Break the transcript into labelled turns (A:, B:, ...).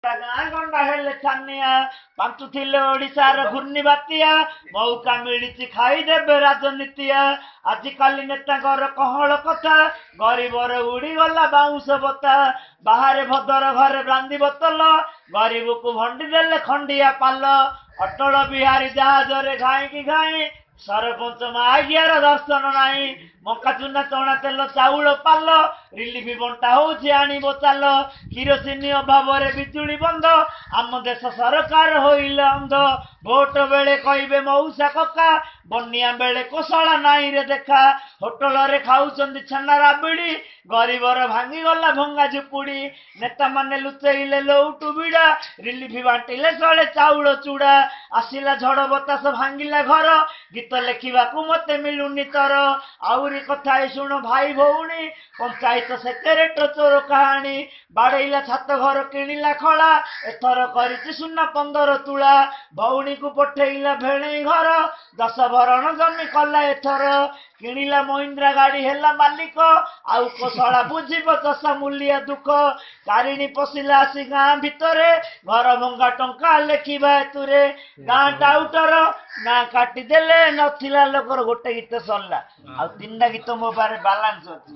A: ଗାଁ ଗଣ୍ଡା ହେଲେ ଛାନିଆ ପାଞ୍ଚୁଥିଲେ ଓଡିଶାର ଘୂର୍ଣ୍ଣି ବାତିଆ ମୌକା ମିଳିଛି ଖାଇଦେବେ ରାଜନୀତିଆ ଆଜିକାଲି ନେତାଙ୍କର କହଳ କଥା ଗରିବର ଉଡିଗଲା ବାଉଁଶ ବତା ବାହାରେ ଭଦର ଘରେ ବ୍ରାନ୍ଦି ବୋତଲ ଗରିବକୁ ଭଣ୍ଡି ଦେଲେ ଖଣ୍ଡିଆ ପାଲ ଅଟଳ ବିହାରୀ ଜାହାଜରେ ଘାଇକି ଘାଇ ସରପଞ୍ଚ ମାଗିଆର ଦର୍ଶନ ନାହିଁ ମକା ଚୁନା ଚଣା ତେଲ ଚାଉଳ ପାଲ ରିଲିଫ ବଣ୍ଟା ହଉଛି ଆଣିବ ଚାଲ କିରୋସିନି ଅଭାବରେ ବିଜୁଳି ବନ୍ଦ ଆମ ଦେଶ ସରକାର ହୋଇଲେ ଅନ୍ଧ ଭୋଟ ବେଳେ କହିବେ ମଉସା କକା ବନ୍ୟା ବେଳେ କୋଶଳା ନାଇଁରେ ଦେଖା ହୋଟେଲରେ ଖାଉଛନ୍ତି ଛେନା ରାବିଡି ଗରିବର ଭାଙ୍ଗିଗଲା ଭଙ୍ଗା ଝୁପୁଡି ନେତାମାନେ ଲୁଚେଇଲେ ଲଉଟୁ ବିଡା ରିଲିଫ ବାଣ୍ଟିଲେ ସଳେ ଚାଉଳ ଚୁଡା ଆସିଲା ଝଡ ବତାସ ଭାଙ୍ଗିଲା ଘର ଗୀତ ଲେଖିବାକୁ ମତେ ମିଳୁନି ତର ଆହୁରି କଥା ଶୁଣ ଭାଇ ଭଉଣୀ ପଞ୍ଚାୟତ ସେକ୍ରେଟାରୀ ଚୋର କାହାଣୀ ବାଡେଇଲା ଛାତ ଘର କିଣିଲା ଖଳା ଏଥର କରିଛି ସୁନା 15 ତୁଳା ଭଉଣୀକୁ ପଠେଇଲା ଭେଣେଇ ଘର 10 ଭରଣ ଜମି କଲା ଏଥର କିଣିଲା ମହିନ୍ଦ୍ରା ଗାଡି ହେଲା ମାଲିକ ଆଉ କୋଶଳା ବୁଝିବ ଚଷା ମୂଲିଆ ଦୁଃଖ କାରିଣୀ ପଶିଲା ଆସି ଗାଁ ଭିତରେ ଘର ଭଙ୍ଗା ଟଙ୍କା ଲେଖିବା ଏଥିରେ ଗାଁ ଟାଉଟର ନା କାଟିଦେଲେ ନଥିଲା ଲୋକର ଗୋଟେ ଗୀତ ସରିଲା ଆଉ 3ଟା ଗୀତ ମୋ ପାଖରେ ବାଲାନ୍ସ ଅଛି।